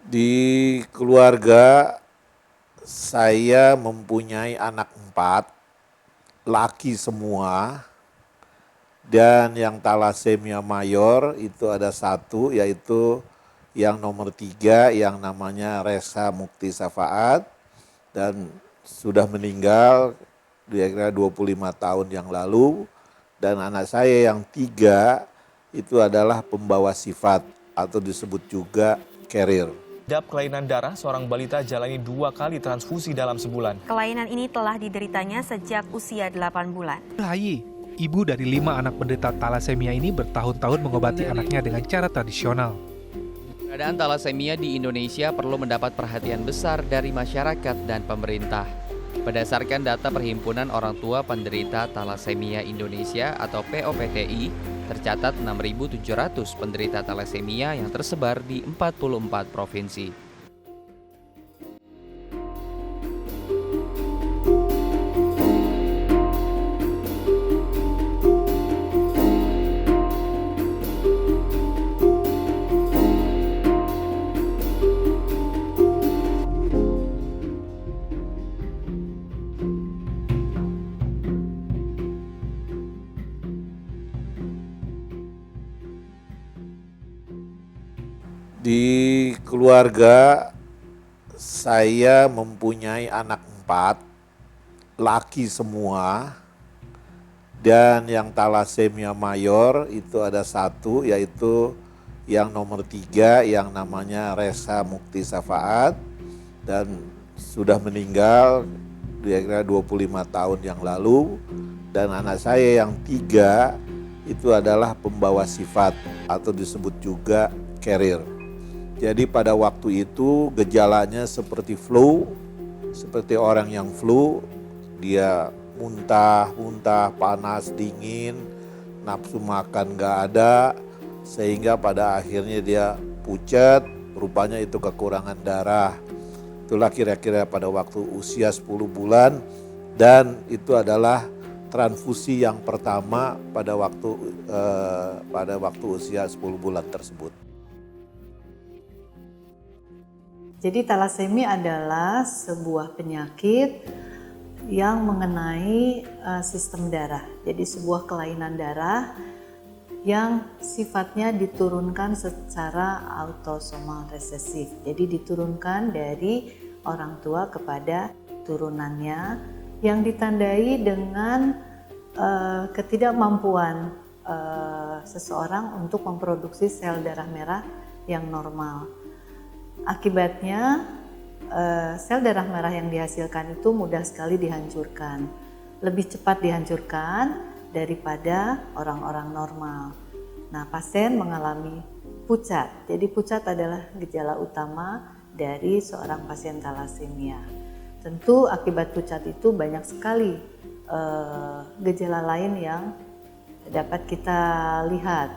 Di keluarga saya mempunyai anak 4, laki semua, dan yang talasemia mayor itu ada 1, yaitu yang nomor 3 yang namanya Resa Mukti Safaat, dan sudah meninggal kira-kira 25 tahun yang lalu. Dan anak saya yang 3 itu adalah pembawa sifat atau disebut juga carrier. Dap kelainan darah, seorang balita jalani 2 kali transfusi dalam sebulan. Kelainan ini telah dideritanya sejak usia 8 bulan. Hayi, ibu dari 5 anak penderita talasemia ini bertahun-tahun mengobati anaknya dengan cara tradisional. Keadaan talasemia di Indonesia perlu mendapat perhatian besar dari masyarakat dan pemerintah. Berdasarkan data Perhimpunan Orang Tua Penderita Talasemia Indonesia atau POPTI, tercatat 6.700 penderita talasemia yang tersebar di 44 provinsi. Di keluarga saya mempunyai anak 4, laki semua, dan yang talasemia mayor itu ada 1, yaitu yang nomor 3 yang namanya Resa Mukti Safaat, dan sudah meninggal kira-kira 25 tahun yang lalu. Dan anak saya yang 3 itu adalah pembawa sifat atau disebut juga carrier. Jadi pada waktu itu gejalanya seperti flu, seperti orang yang flu, dia muntah, panas, dingin, nafsu makan gak ada, sehingga pada akhirnya dia pucat, rupanya itu kekurangan darah. Itulah kira-kira pada waktu usia 10 bulan, dan itu adalah transfusi yang pertama pada waktu usia 10 bulan tersebut. Jadi talasemia adalah sebuah penyakit yang mengenai sistem darah. Jadi sebuah kelainan darah yang sifatnya diturunkan secara autosomal resesif. Jadi diturunkan dari orang tua kepada turunannya yang ditandai dengan ketidakmampuan seseorang untuk memproduksi sel darah merah yang normal. Akibatnya sel darah merah yang dihasilkan itu mudah sekali dihancurkan, lebih cepat dihancurkan daripada orang-orang normal. Nah, pasien mengalami pucat. Jadi pucat adalah gejala utama dari seorang pasien talasemia. Tentu akibat pucat itu banyak sekali gejala lain yang dapat kita lihat.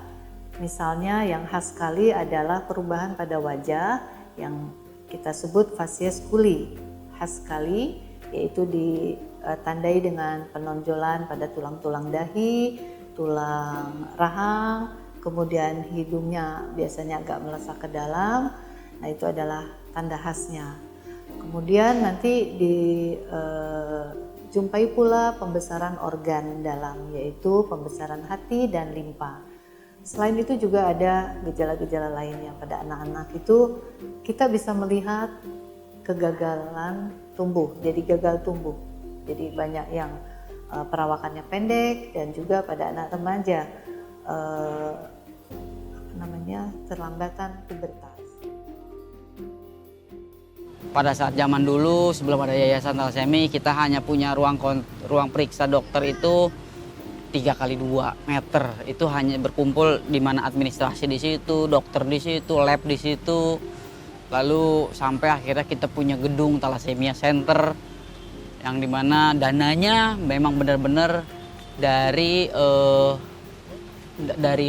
Misalnya yang khas sekali adalah perubahan pada wajah yang kita sebut fasies kuli, khas sekali, yaitu ditandai dengan penonjolan pada tulang-tulang dahi, tulang rahang, kemudian hidungnya biasanya agak melesak ke dalam. Nah, itu adalah tanda khasnya. Kemudian nanti dijumpai pula pembesaran organ dalam, yaitu pembesaran hati dan limpa. Selain itu juga ada gejala-gejala lainnya. Pada anak-anak itu kita bisa melihat kegagalan tumbuh, jadi gagal tumbuh. Jadi banyak yang perawakannya pendek, dan juga pada anak remaja terlambatan pubertas. Pada saat zaman dulu sebelum ada yayasan talasemi, kita hanya punya ruang periksa dokter itu 3x2 meter. Itu hanya berkumpul di mana administrasi di situ, dokter di situ, lab di situ. Lalu sampai akhirnya kita punya gedung Thalassemia Center yang dimana dananya memang benar-benar dari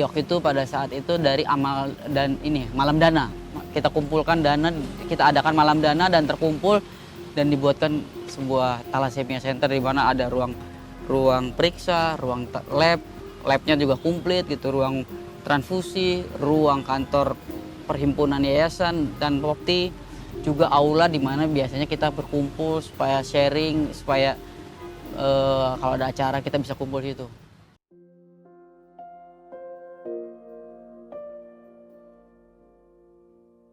waktu itu, pada saat itu dari amal dan malam dana. Kita kumpulkan dana, kita adakan malam dana dan terkumpul dan dibuatkan sebuah Thalassemia Center di mana ada ruang periksa, ruang labnya juga komplit gitu, ruang transfusi, ruang kantor perhimpunan yayasan dan Popti juga aula di mana biasanya kita berkumpul supaya sharing, supaya kalau ada acara kita bisa kumpul di situ.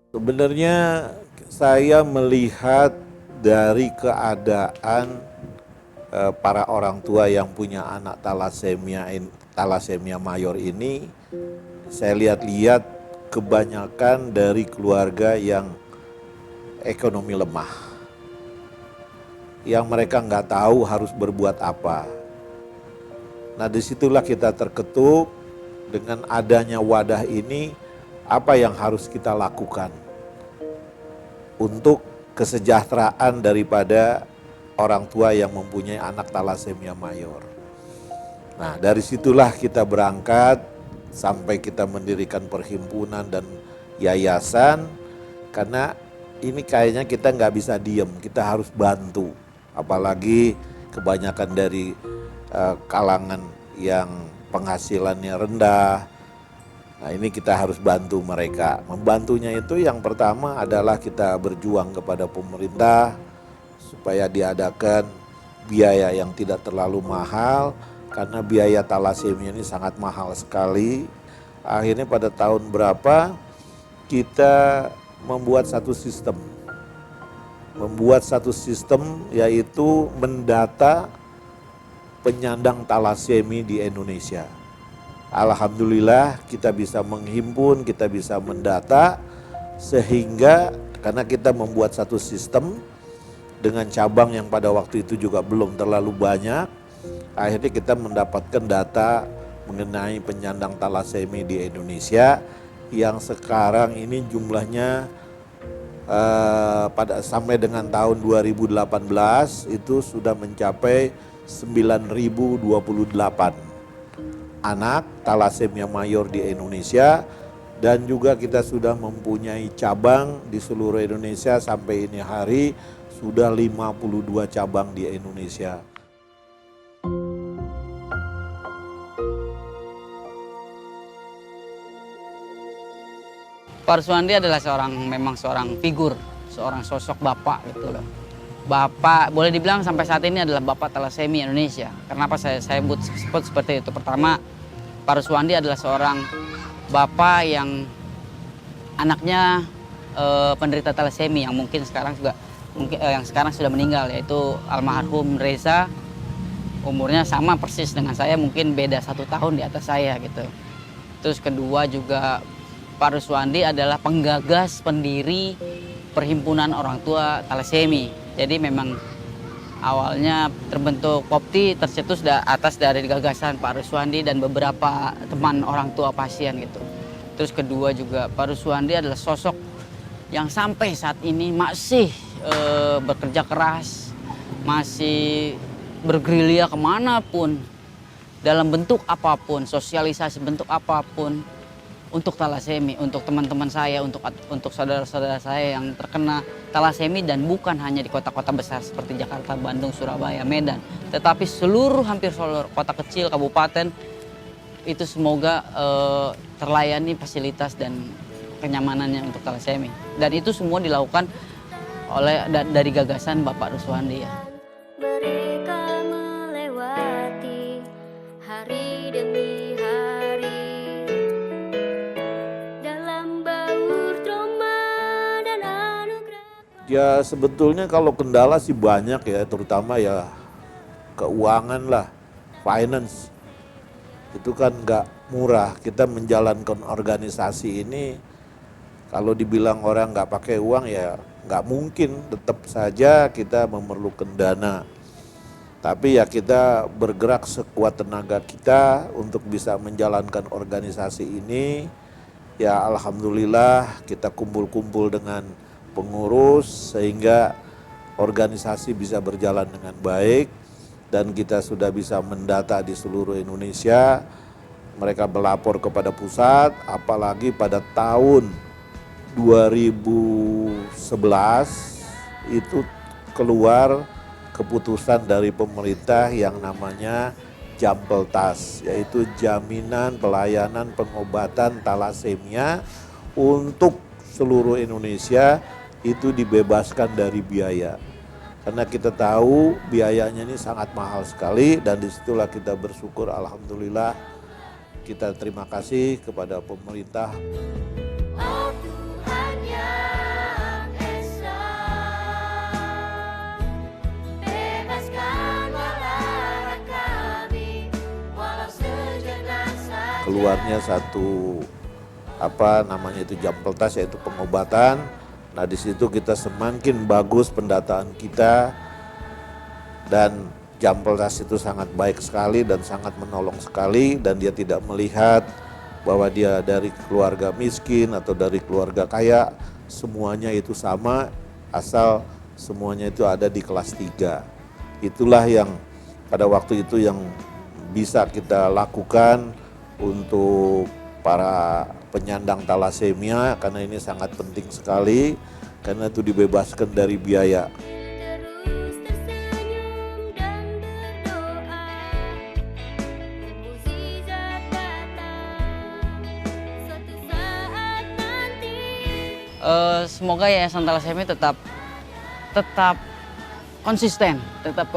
Sebenarnya saya melihat dari keadaan para orang tua yang punya anak talasemia mayor ini, saya lihat-lihat kebanyakan dari keluarga yang ekonomi lemah, yang mereka nggak tahu harus berbuat apa. Nah, disitulah kita terketuk dengan adanya wadah ini, apa yang harus kita lakukan untuk kesejahteraan daripada orang tua yang mempunyai anak talasemia mayor. Nah, dari situlah kita berangkat sampai kita mendirikan perhimpunan dan yayasan, karena ini kayaknya kita nggak bisa diem, kita harus bantu. Apalagi kebanyakan dari kalangan yang penghasilannya rendah. Nah, ini kita harus bantu mereka. Membantunya itu yang pertama adalah kita berjuang kepada pemerintah supaya diadakan biaya yang tidak terlalu mahal, karena biaya talasemia ini sangat mahal sekali. Akhirnya pada tahun berapa kita membuat satu sistem yaitu mendata penyandang talasemi di Indonesia. Alhamdulillah kita bisa menghimpun, kita bisa mendata, sehingga karena kita membuat satu sistem dengan cabang yang pada waktu itu juga belum terlalu banyak, akhirnya kita mendapatkan data mengenai penyandang talasemi di Indonesia yang sekarang ini jumlahnya sampai dengan tahun 2018 itu sudah mencapai 9.028 anak talasemia mayor di Indonesia, dan juga kita sudah mempunyai cabang di seluruh Indonesia. Sampai ini hari sudah 52 cabang di Indonesia. Pak Ruswandi adalah memang seorang figur, seorang sosok bapak gitu loh. Bapak, boleh dibilang sampai saat ini adalah bapak talasemi Indonesia. Kenapa saya sebut seperti itu? Pertama, Pak Ruswandi adalah seorang bapak yang anaknya penderita talasemi yang mungkin sekarang sudah meninggal, yaitu almarhum Reza. Umurnya sama persis dengan saya, mungkin beda 1 tahun di atas saya gitu. Terus kedua juga Pak Ruswandi adalah penggagas, pendiri Perhimpunan Orang Tua Talasemi. Jadi memang awalnya terbentuk Popti tercetus atas dari gagasan Pak Ruswandi dan beberapa teman orang tua pasien gitu. Terus kedua juga Pak Ruswandi adalah sosok yang sampai saat ini masih bekerja keras, masih bergerilya kemanapun, dalam bentuk apapun, sosialisasi bentuk apapun, untuk talasemi, untuk teman-teman saya, untuk saudara-saudara saya yang terkena talasemi, dan bukan hanya di kota-kota besar seperti Jakarta, Bandung, Surabaya, Medan, tetapi hampir seluruh kota kecil, kabupaten, itu semoga terlayani fasilitas dan kenyamanannya untuk talasemi. Dan itu semua dilakukan dari gagasan Bapak Ruswandi ya. Mereka melewati hari demi hari dalam baur trauma dan anugerah. Ya sebetulnya kalau kendala sih banyak ya, terutama ya keuangan lah, finance. Itu kan nggak murah. Kita menjalankan organisasi ini, kalau dibilang orang nggak pakai uang ya nggak mungkin, tetap saja kita memerlukan dana. Tapi ya kita bergerak sekuat tenaga kita untuk bisa menjalankan organisasi ini. Ya alhamdulillah kita kumpul-kumpul dengan pengurus sehingga organisasi bisa berjalan dengan baik, dan kita sudah bisa mendata di seluruh Indonesia. Mereka melapor kepada pusat, apalagi pada tahun 2011 itu keluar keputusan dari pemerintah yang namanya Jampeltas, yaitu Jaminan Pelayanan Pengobatan Talasemia untuk seluruh Indonesia itu dibebaskan dari biaya. Karena kita tahu biayanya ini sangat mahal sekali dan disitulah kita bersyukur, alhamdulillah, kita terima kasih kepada pemerintah. Oh Tuhan yang Esa, bebaskanlah kami walau sejenak saja. Keluarnya satu jampeltas, yaitu pengobatan. Nah di situ kita semakin bagus pendataan kita dan jampeltas itu sangat baik sekali dan sangat menolong sekali, dan dia tidak melihat bahwa dia dari keluarga miskin atau dari keluarga kaya, semuanya itu sama asal semuanya itu ada di kelas 3. Itulah yang pada waktu itu yang bisa kita lakukan untuk para penyandang talasemia, karena ini sangat penting sekali, karena itu dibebaskan dari biaya. Terus tersenyum dan berdoa, mukjizat datang suatu saat nanti. Semoga Yayasan Talasemia tetap konsisten, tetap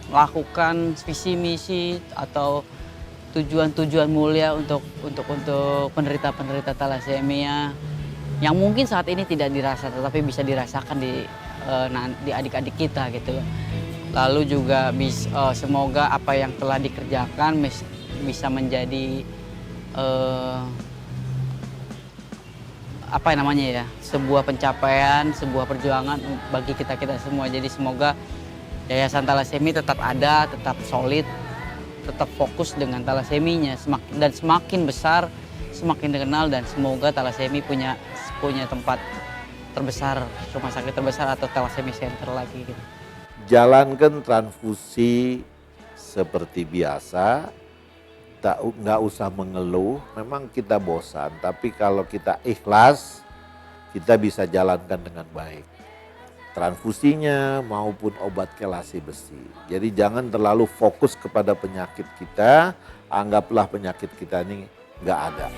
melakukan visi misi atau tujuan mulia untuk penderita talasemia yang mungkin saat ini tidak dirasa tetapi bisa dirasakan di adik-adik kita gitu. Lalu juga semoga apa yang telah dikerjakan bisa menjadi sebuah pencapaian, sebuah perjuangan bagi kita semua. Jadi semoga Yayasan Talasemia tetap ada, tetap solid, tetap fokus dengan talaseminya, semakin besar, semakin dikenal, dan semoga talasemia punya tempat terbesar, rumah sakit terbesar atau Thalassemia Center lagi gitu. Jalankan transfusi seperti biasa, nggak usah mengeluh. Memang kita bosan, tapi kalau kita ikhlas, kita bisa jalankan dengan baik. Transfusinya maupun obat kelasi besi. Jadi jangan terlalu fokus kepada penyakit kita, anggaplah penyakit kita ini nggak ada.